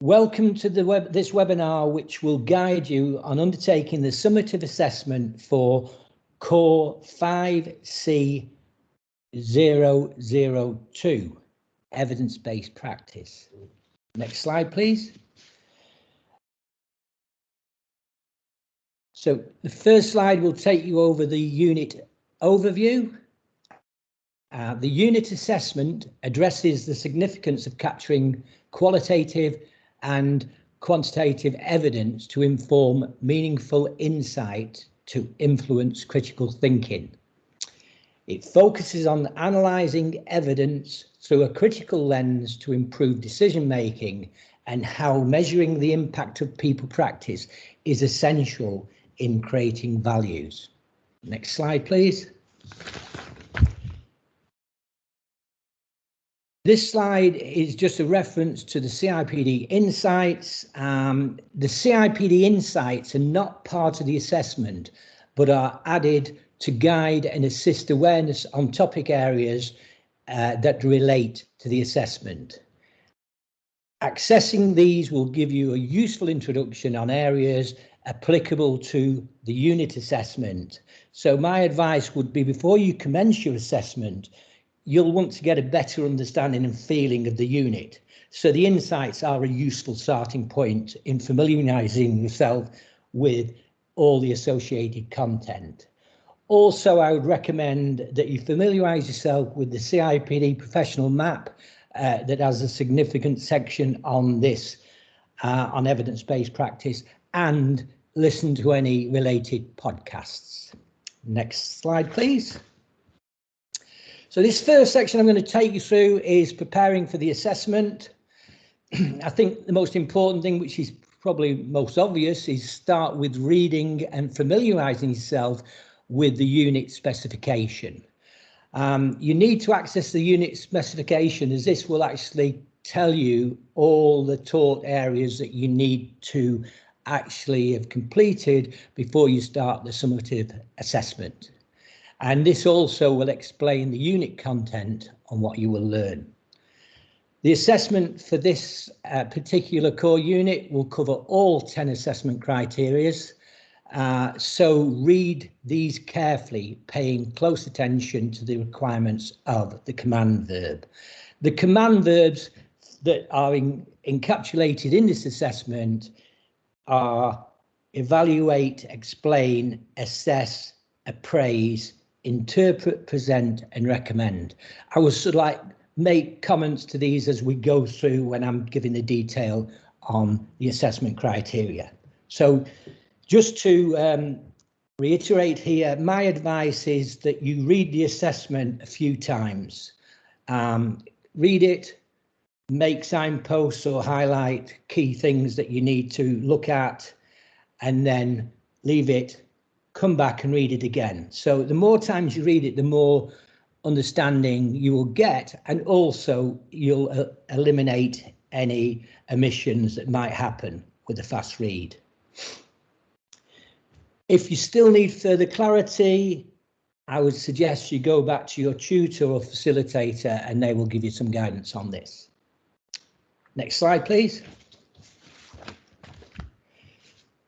Welcome to this webinar, which will guide you on undertaking the summative assessment for Core 5C002, Evidence-Based Practice. Next slide, please. So the first slide will take you over the unit overview. The unit assessment addresses the significance of capturing qualitative and quantitative evidence to inform meaningful insight to influence critical thinking. It focuses on analysing evidence through a critical lens to improve decision making and how measuring the impact of people practice is essential in creating values. Next slide, please. This slide is just a reference to the CIPD insights. The CIPD insights are not part of the assessment, but are added to guide and assist awareness on topic areas that relate to the assessment. Accessing these will give you a useful introduction on areas applicable to the unit assessment. So my advice would be, before you commence your assessment, you'll want to get a better understanding and feeling of the unit. So the insights are a useful starting point in familiarising yourself with all the associated content. Also, I would recommend that you familiarise yourself with the CIPD professional map that has a significant section on this, on evidence-based practice, and listen to any related podcasts. Next slide, please. So this first section I'm going to take you through is preparing for the assessment. I think the most important thing, which is probably most obvious, is start with reading and familiarising yourself with the unit specification. You need to access the unit specification, as this will actually tell you all the taught areas that you need to actually have completed before you start the summative assessment. And this also will explain the unit content on what you will learn. The assessment for this particular core unit will cover all 10 assessment criteria. So read these carefully, paying close attention to the requirements of the command verb. The command verbs that are encapsulated in this assessment are evaluate, explain, assess, appraise, interpret, present, and recommend. I will sort of like make comments to these as we go through when I'm giving the detail on the assessment criteria. So just to reiterate here, my advice is that you read the assessment a few times. Read it, make signposts or highlight key things that you need to look at, and then leave it, come back and read it again. So the more times you read it, the more understanding you will get, and also you'll eliminate any omissions that might happen with a fast read. If you still need further clarity, I would suggest you go back to your tutor or facilitator and they will give you some guidance on this. Next slide, please.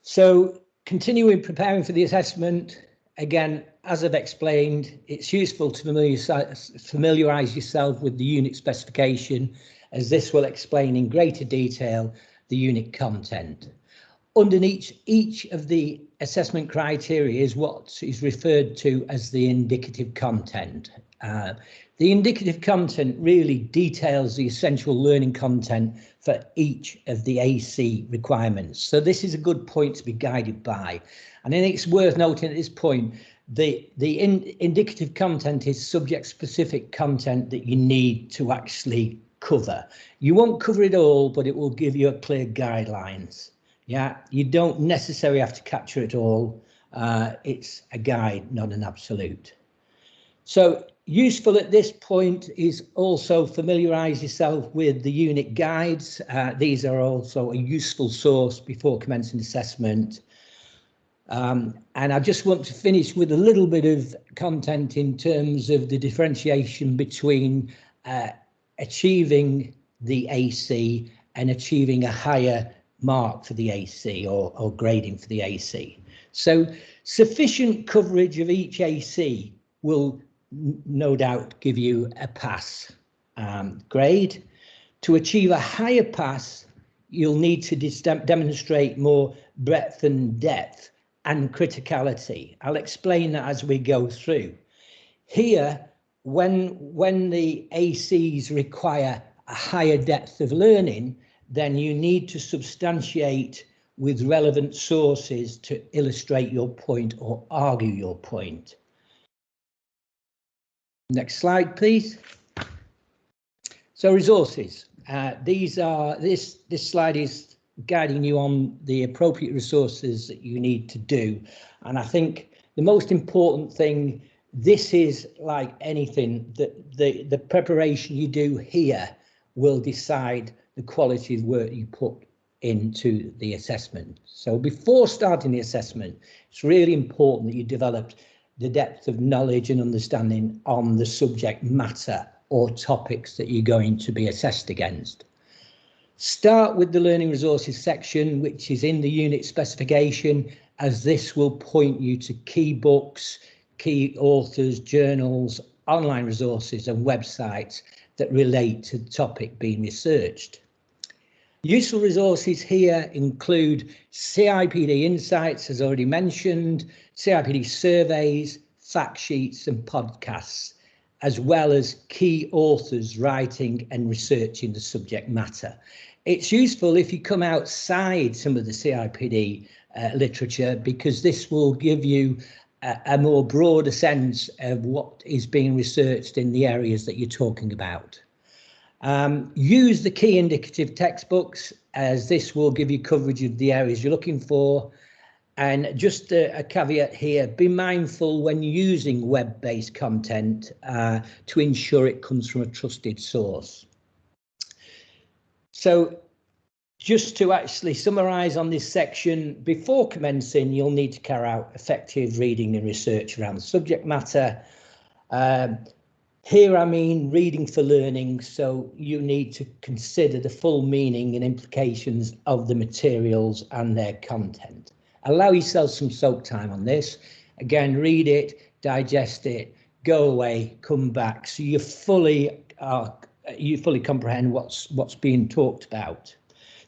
So continuing preparing for the assessment, again, as I've explained, it's useful to familiarise yourself with the unit specification, as this will explain in greater detail the unit content. Underneath each of the assessment criteria is what is referred to as the indicative content. The indicative content really details the essential learning content for each of the AC requirements. So this is a good point to be guided by. And I think it's worth noting at this point, the indicative content is subject-specific content that you need to actually cover. You won't cover it all, but it will give you a clear guidelines. Yeah, you don't necessarily have to capture it all. It's a guide, not an absolute. So useful at this point is also familiarise yourself with the unit guides. These are also a useful source before commencing assessment. And I just want to finish with a little bit of content in terms of the differentiation between achieving the AC and achieving a higher mark for the AC or grading for the AC. So sufficient coverage of each AC will no doubt give you a pass grade. To achieve a higher pass, you'll need to demonstrate more breadth and depth and criticality. I'll explain that as we go through. Here, when the ACs require a higher depth of learning, then you need to substantiate with relevant sources to illustrate your point or argue your point. Next slide, please. So resources. This slide is guiding you on the appropriate resources that you need to do. And I think the most important thing, this is like anything, that the preparation you do here will decide the quality of work you put into the assessment. So before starting the assessment, it's really important that you develop the depth of knowledge and understanding on the subject matter or topics that you're going to be assessed against. Start with the learning resources section, which is in the unit specification, as this will point you to key books, key authors, journals, online resources and websites that relate to the topic being researched. Useful resources here include CIPD Insights, as already mentioned, CIPD surveys, fact sheets and podcasts, as well as key authors writing and researching the subject matter. It's useful if you come outside some of the CIPD literature, because this will give you a more broader sense of what is being researched in the areas that you're talking about. Use the key indicative textbooks, as this will give you coverage of the areas you're looking for. And just a caveat here, be mindful when using web-based content to ensure it comes from a trusted source. So just to actually summarise on this section, before commencing, you'll need to carry out effective reading and research around the subject matter. Here I mean reading for learning, so you need to consider the full meaning and implications of the materials and their content. Allow yourself some soak time on this. Again, read it, digest it, go away, come back, so you fully comprehend what's being talked about.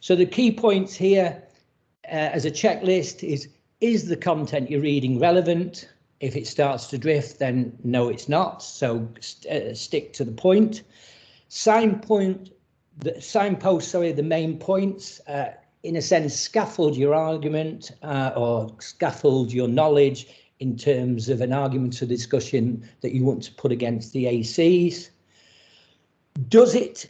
So the key points here as a checklist is the content you're reading relevant? If it starts to drift, then no, it's not. So stick to the point. Signpost, the main points, in a sense, scaffold your argument or scaffold your knowledge in terms of an argument or discussion that you want to put against the ACs.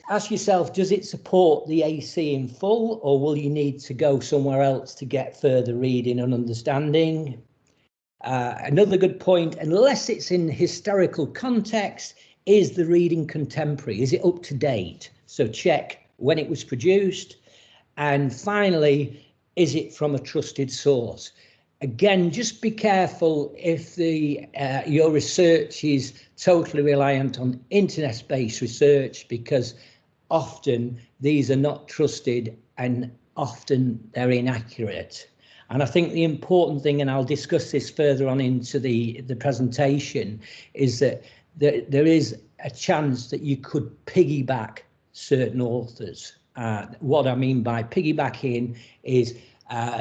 Ask yourself, does it support the AC in full, or will you need to go somewhere else to get further reading and understanding? Another good point, unless it's in historical context, is the reading contemporary? Is it up to date? So check when it was produced. And finally, is it from a trusted source? Again, just be careful if your research is totally reliant on internet-based research, because often these are not trusted and often they're inaccurate. And I think the important thing, and I'll discuss this further on into the presentation, is that there is a chance that you could piggyback certain authors. What I mean by piggybacking is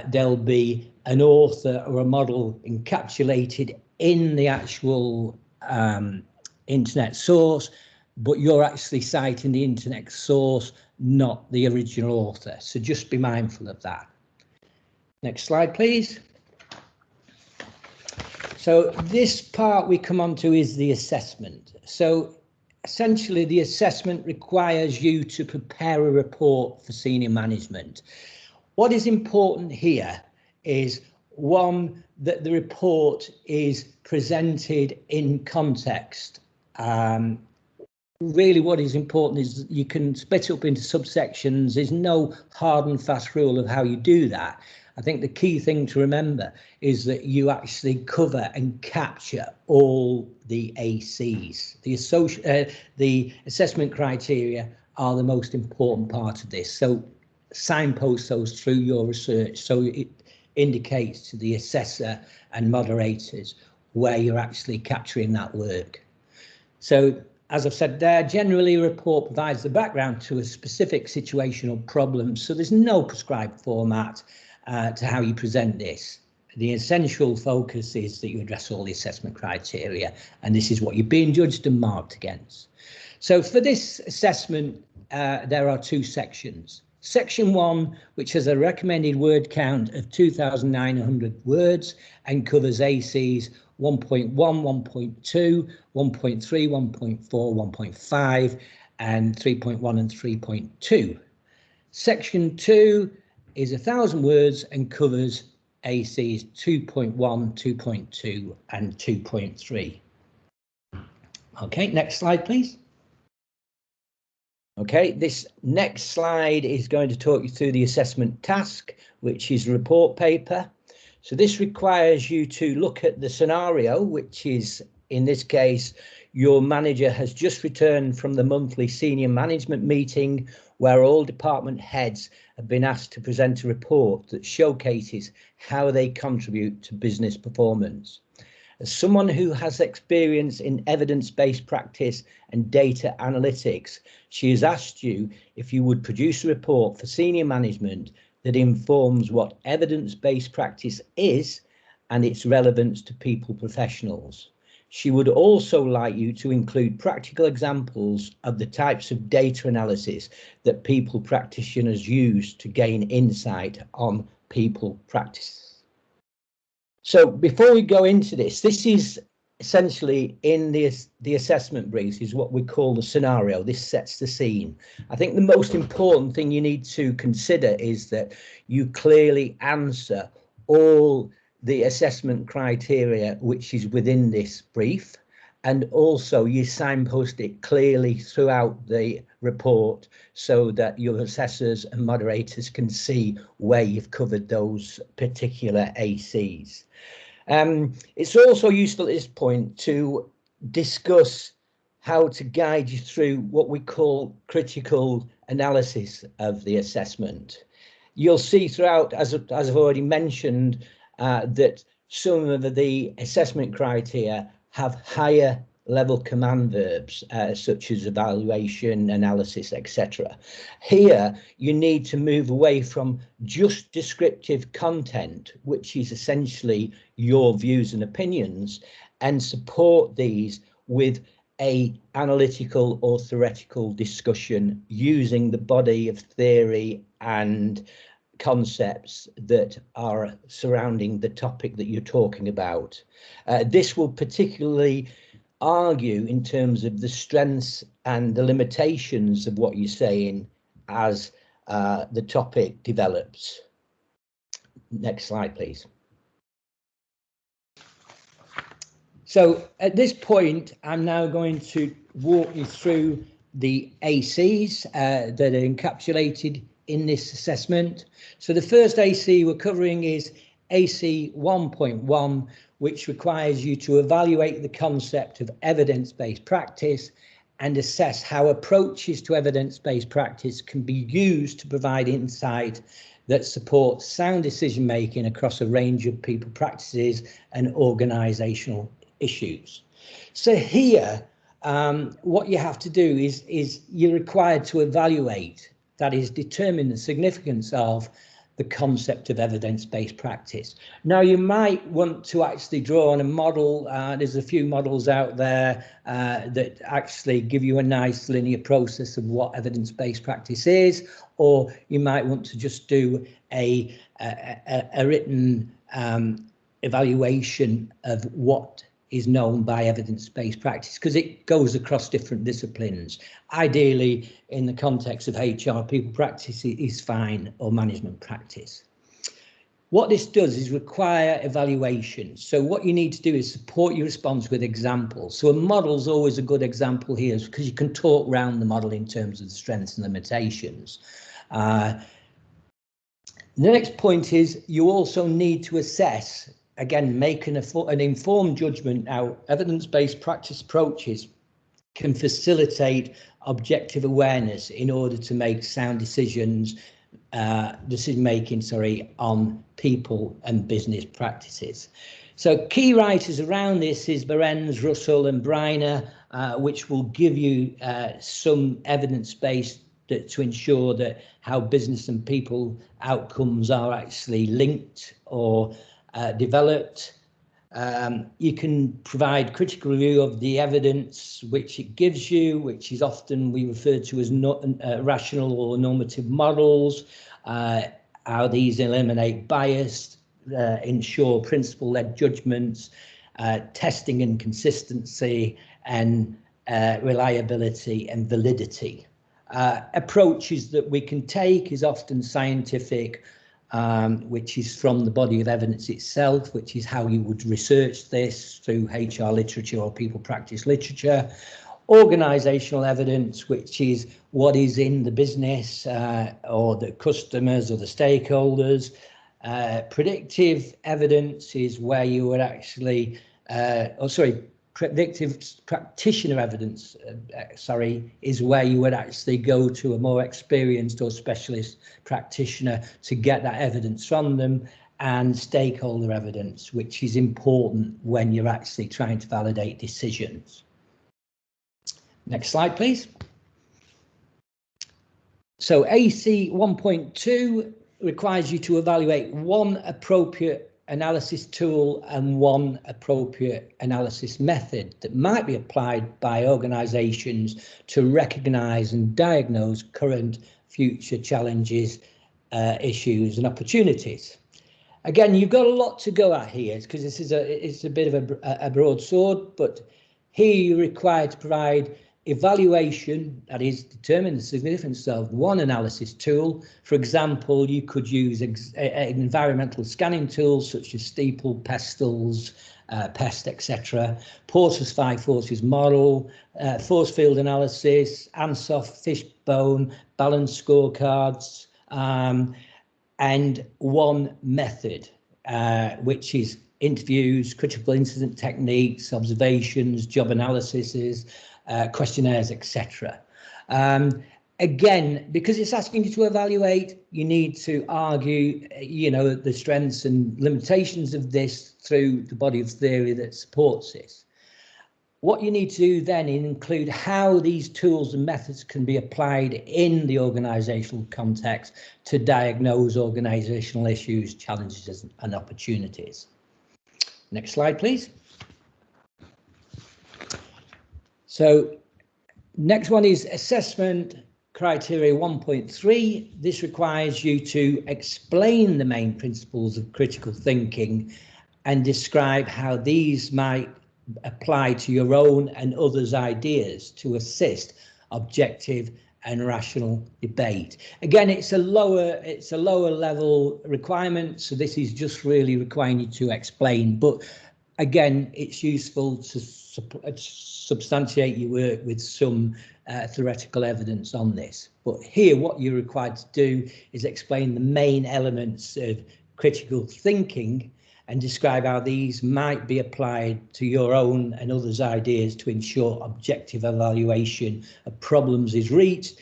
there'll be an author or a model encapsulated in the actual internet source, but you're actually citing the internet source, not the original author. So just be mindful of that. Next slide, please. So this part we come on to is the assessment. So essentially, the assessment requires you to prepare a report for senior management. What is important here is, one, that the report is presented in context. Really what is important is you can split it up into subsections. There's no hard and fast rule of how you do that. I think the key thing to remember is that you actually cover and capture all the ACs. The assessment criteria are the most important part of this. So signpost those through your research, so it indicates to the assessor and moderators where you're actually capturing that work. So as I've said there, generally a report provides the background to a specific situation or problem, so there's no prescribed format to how you present this. The essential focus is that you address all the assessment criteria, and this is what you're being judged and marked against. So for this assessment, there are two sections. Section 1, which has a recommended word count of 2,900 words and covers ACs 1.1, 1.2, 1.3, 1.4, 1.5, and 3.1 and 3.2. Section 2 is 1,000 words and covers ACs 2.1, 2.2, and 2.3. Okay, next slide, please. Okay, this next slide is going to talk you through the assessment task, which is report paper. So this requires you to look at the scenario, which is, in this case, your manager has just returned from the monthly senior management meeting where all department heads have been asked to present a report that showcases how they contribute to business performance. As someone who has experience in evidence-based practice and data analytics, she has asked you if you would produce a report for senior management that informs what evidence-based practice is and its relevance to people professionals. She would also like you to include practical examples of the types of data analysis that people practitioners use to gain insight on people practice. So before we go into this is essentially in the assessment briefs is what we call the scenario. This sets the scene. I think the most important thing you need to consider is that you clearly answer all the assessment criteria which is within this brief, and also you signpost it clearly throughout the report so that your assessors and moderators can see where you've covered those particular ACs. It's also useful at this point to discuss how to guide you through what we call critical analysis of the assessment. You'll see throughout, as I've already mentioned, that some of the assessment criteria have higher level command verbs, such as evaluation, analysis, etc. Here, you need to move away from just descriptive content, which is essentially your views and opinions, and support these with a analytical or theoretical discussion using the body of theory and concepts that are surrounding the topic that you're talking about. This will particularly argue in terms of the strengths and the limitations of what you're saying as the topic develops. Next slide, please. So at this point, I'm now going to walk you through the ACs that are encapsulated in this assessment. So the first AC we're covering is AC 1.1, which requires you to evaluate the concept of evidence-based practice and assess how approaches to evidence-based practice can be used to provide insight that supports sound decision-making across a range of people practices and organisational issues. So here, what you have to do is you're required to evaluate, that is, determine the significance of the concept of evidence-based practice. Now, you might want to actually draw on a model. There's a few models out there that actually give you a nice linear process of what evidence-based practice is, or you might want to just do a written evaluation of what is known by evidence-based practice, because it goes across different disciplines. Ideally, in the context of HR, people practice is fine, or management practice. What this does is require evaluation. So what you need to do is support your response with examples. So a model is always a good example here, because you can talk around the model in terms of the strengths and limitations. The next point is you also need to assess, again, make an informed judgment. Now, evidence-based practice approaches can facilitate objective awareness in order to make sound decisions on people and business practices. So key writers around this is Behrens, Russell and Briner, which will give you some evidence base to ensure that how business and people outcomes are actually linked or developed. You can provide critical review of the evidence which it gives you, which is often we refer to as rational or normative models, how these eliminate bias, ensure principle-led judgments, testing and consistency, and reliability and validity. Approaches that we can take is often scientific, which is from the body of evidence itself, which is how you would research this through HR literature or people practice literature. Organizational evidence, which is what is in the business or the customers or the stakeholders. Predictive evidence is where you would actually, predictive practitioner evidence, is where you would actually go to a more experienced or specialist practitioner to get that evidence from them. And stakeholder evidence, which is important when you're actually trying to validate decisions. Next slide, please. So AC 1.2 requires you to evaluate one appropriate analysis tool and one appropriate analysis method that might be applied by organisations to recognise and diagnose current, future challenges, issues and opportunities. Again, you've got a lot to go at here because this is it's a bit of a broadsword, but here you're required to provide evaluation, that is, determine the significance of one analysis tool. For example, you could use environmental scanning tools such as Steeple, Pestles, PEST, etc. Porter's 5 forces model, force field analysis, Ansoff, Fishbone, balanced scorecards, and one method, which is interviews, critical incident techniques, observations, job analyses, questionnaires, etc. Again, because it's asking you to evaluate, you need to argue, the strengths and limitations of this through the body of theory that supports this. What you need to do then is include how these tools and methods can be applied in the organisational context to diagnose organisational issues, challenges and opportunities. Next slide, please. So next one is assessment criteria 1.3. This requires you to explain the main principles of critical thinking and describe how these might apply to your own and others' ideas to assist objective and rational debate. Again, it's a lower level requirement, so this is just really requiring you to explain, but again, it's useful to substantiate your work with some theoretical evidence on this. But here, what you're required to do is explain the main elements of critical thinking and describe how these might be applied to your own and others' ideas to ensure objective evaluation of problems is reached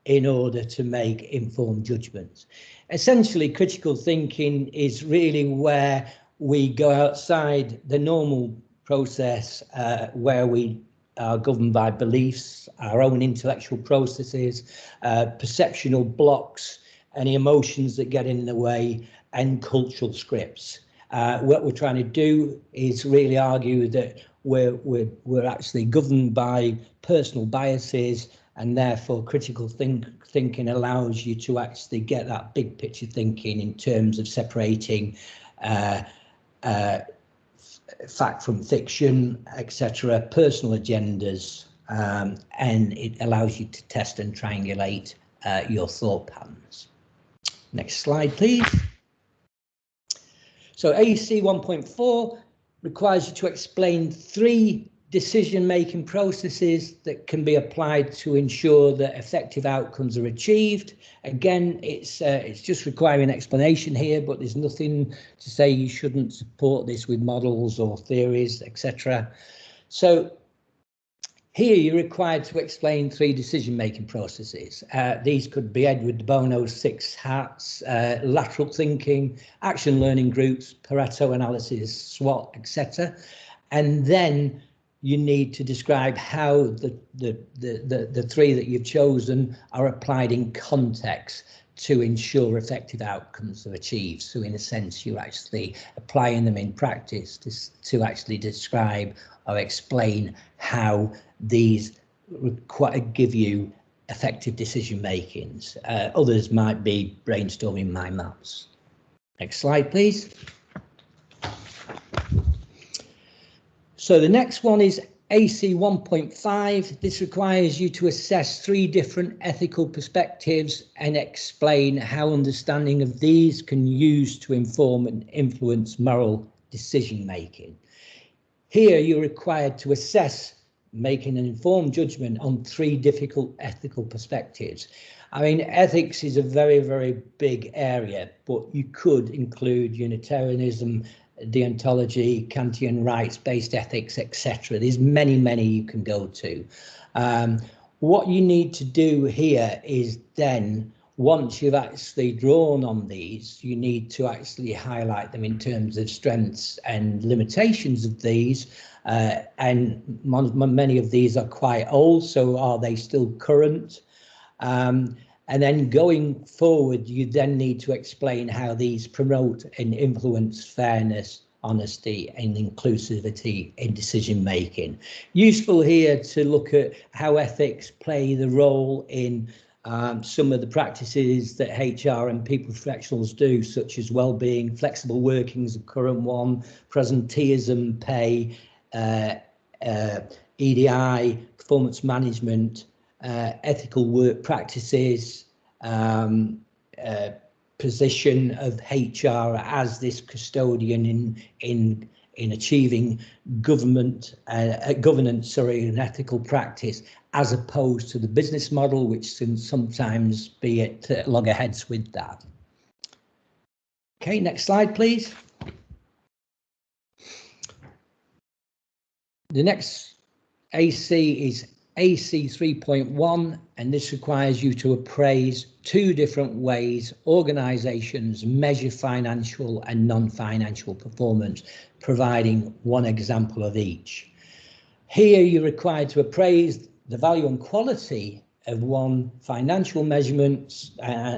in order to make informed judgments. Essentially, critical thinking is really where we go outside the normal process where we are governed by beliefs, our own intellectual processes, perceptual blocks, any emotions that get in the way, and cultural scripts. What we're trying to do is really argue that we're actually governed by personal biases, and therefore critical thinking allows you to actually get that big picture thinking in terms of separating fact from fiction, etc., personal agendas, and it allows you to test and triangulate your thought patterns. Next slide, please. So AEC 1.4 requires you to explain 3 decision-making processes that can be applied to ensure that effective outcomes are achieved. Again, it's just requiring explanation here, but there's nothing to say you shouldn't support this with models or theories, etc. So Here you're required to explain 3 decision-making processes. These could be Edward de Bono's 6 hats, lateral thinking, action learning groups, Pareto analysis, SWOT, etc. And then you need to describe how the 3 that you've chosen are applied in context to ensure effective outcomes are achieved. So in a sense, you're actually applying them in practice to actually describe or explain how these give you effective decision makings. Others might be brainstorming mind maps. Next slide, please. So the next one is AC 1.5. This requires you to assess 3 different ethical perspectives and explain how understanding of these can use to inform and influence moral decision making. Here you're required to assess, making an informed judgment on 3 difficult ethical perspectives. I mean, ethics is a very, very big area, but you could include Unitarianism, deontology, Kantian rights-based ethics, etc. There's many you can go to. What you need to do here is then, once you've actually drawn on these, you need to actually highlight them in terms of strengths and limitations of these. And many of these are quite old, so are they still current? And then going forward, you then need to explain how these promote and influence fairness, honesty and inclusivity in decision making. Useful here to look at how ethics play the role in some of the practices that HR and people professionals do, such as well-being, flexible working's a current one, presenteeism, pay, EDI, performance management, ethical work practices, position of HR as this custodian in achieving governance, and ethical practice, as opposed to the business model, which can sometimes be at loggerheads with that. Okay, next slide, please. The next AC is AC 3.1, and this requires you to appraise 2 different ways organisations measure financial and non-financial performance, providing 1 example of each. Here you're required to appraise the value and quality of 1 financial measurements,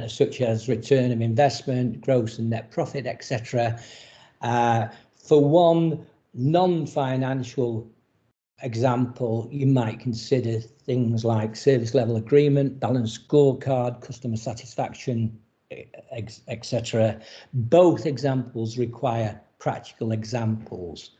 such as return of investment, gross and net profit, etc. For 1 non-financial example, you might consider things like service level agreement, balanced scorecard, customer satisfaction, etc. Both examples require practical examples.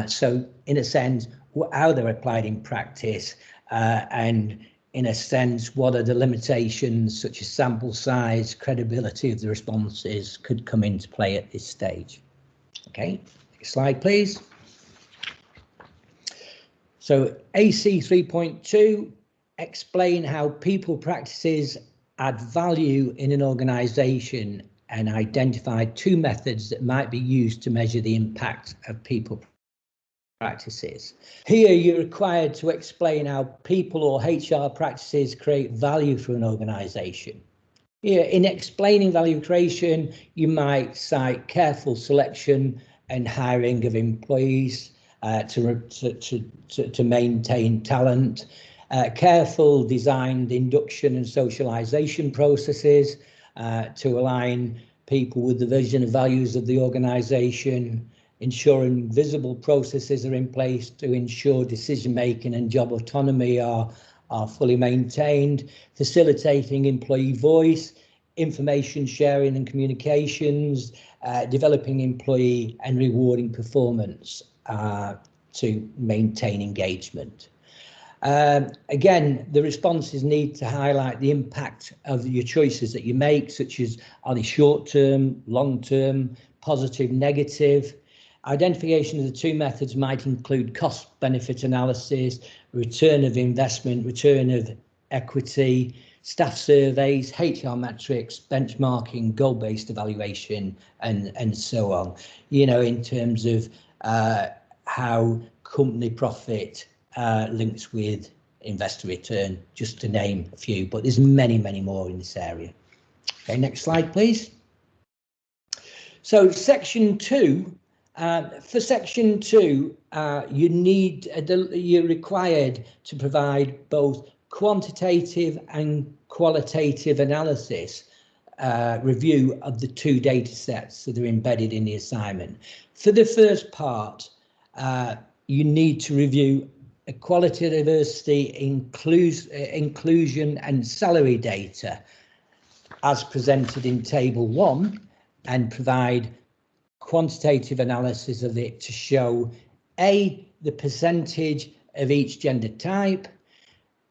So in a sense, how they're applied in practice, and in a sense, what are the limitations such as sample size, credibility of the responses could come into play at this stage. Okay, next slide, please. So AC 3.2, explain how people practices add value in an organisation and identify 2 methods that might be used to measure the impact of people practices. Here you're required to explain how people or HR practices create value for an organisation. Here, in explaining value creation, you might cite careful selection and hiring of employees, to maintain talent, careful designed induction and socialization processes to align people with the vision and values of the organization, ensuring visible processes are in place to ensure decision making and job autonomy are fully maintained, facilitating employee voice, information sharing and communications, developing employee and rewarding performance to maintain engagement. Again, the responses need to highlight the impact of your choices that you make, such as are they short-term, long-term, positive, negative. Identification of the 2 methods might include cost-benefit analysis, return of investment, return of equity, staff surveys, HR metrics, benchmarking, goal-based evaluation, and so on. You know, in terms of how company profit links with investor return, just to name a few, but there's many, many more in this area. Okay, next slide, please. So section 2, for section 2, you're required to provide both quantitative and qualitative analysis review of the 2 data sets that are embedded in the assignment. For the first part, you need to review equality, diversity, inclusion and salary data as presented in table 1, and provide quantitative analysis of it to show A, the percentage of each gender type,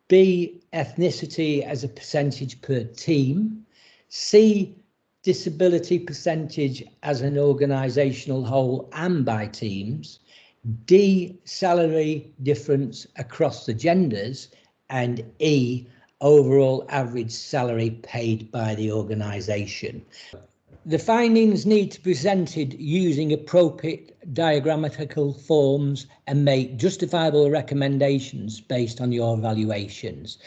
B, ethnicity as a percentage per team, C, disability percentage as an organisational whole and by teams, D, salary difference across the genders, and E, overall average salary paid by the organisation. The findings need to be presented using appropriate diagrammatical forms and make justifiable recommendations based on your evaluations.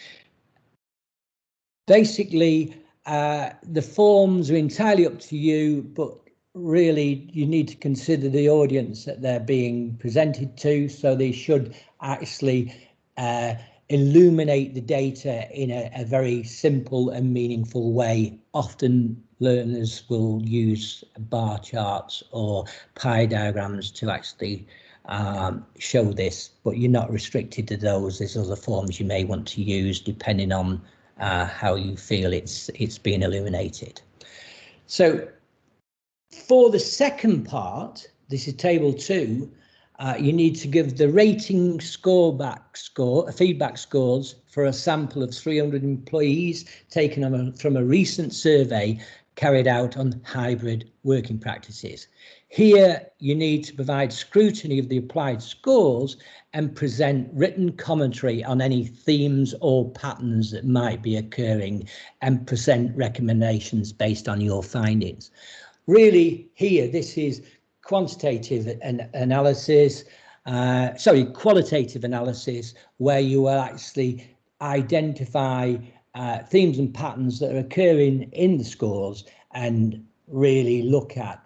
Basically, the forms are entirely up to you, but really you need to consider the audience that they're being presented to, so they should actually illuminate the data in a very simple and meaningful way. Often learners will use bar charts or pie diagrams to actually show this, but you're not restricted to those. There's other forms you may want to use depending on how you feel it's being illuminated. So for the second part, this is table 2, you need to give the rating feedback scores for a sample of 300 employees taken from a recent survey carried out on hybrid working practices. Here, you need to provide scrutiny of the applied scores and present written commentary on any themes or patterns that might be occurring, and present recommendations based on your findings. Really, here, this is qualitative analysis, where you will actually identify themes and patterns that are occurring in the scores and really look at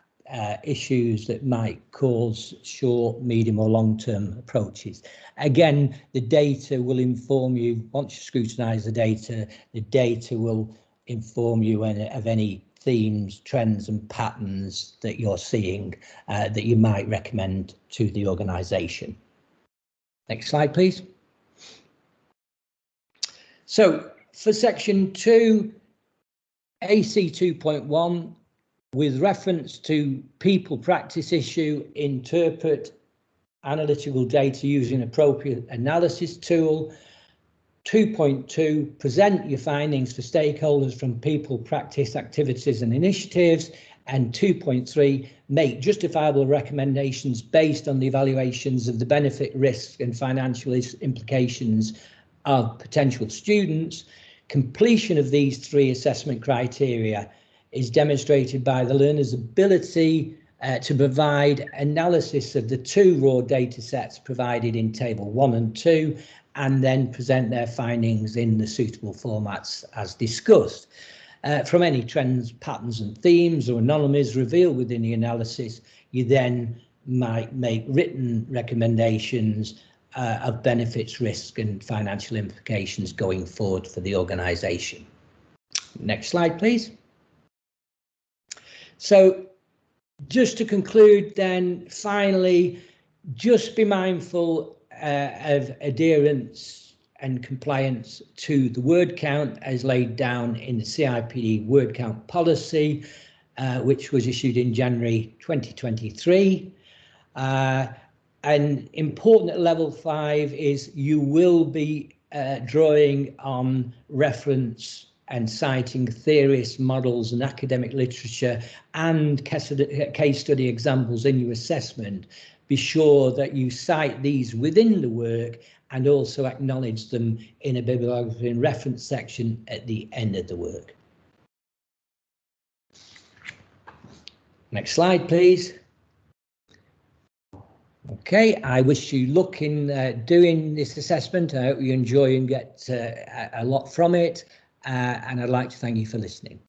issues that might cause short, medium or long-term approaches. Again, the data will inform you. Once you scrutinise the data will inform you of any themes, trends and patterns that you're seeing that you might recommend to the organisation. Next slide, please. So for section 2, AC 2.1, with reference to people practice issue, interpret analytical data using appropriate analysis tool. 2.2, present your findings for stakeholders from people practice activities and initiatives. And 2.3, make justifiable recommendations based on the evaluations of the benefit, risks and financial implications of potential students. Completion of these 3 assessment criteria is demonstrated by the learner's ability to provide analysis of the 2 raw data sets provided in table 1 and 2, and then present their findings in the suitable formats as discussed. From any trends, patterns and themes or anomalies revealed within the analysis, you then might make written recommendations of benefits, risk and financial implications going forward for the organisation. Next slide, please. So just to conclude then, finally, just be mindful of adherence and compliance to the word count as laid down in the CIPD word count policy, which was issued in January 2023. And important at level 5 is you will be drawing on reference and citing theorists, models and academic literature and case study examples in your assessment. Be sure that you cite these within the work and also acknowledge them in a bibliography and reference section at the end of the work. Next slide, please. Okay. Okay, I wish you luck in doing this assessment. I hope you enjoy and get a lot from it, and I'd like to thank you for listening.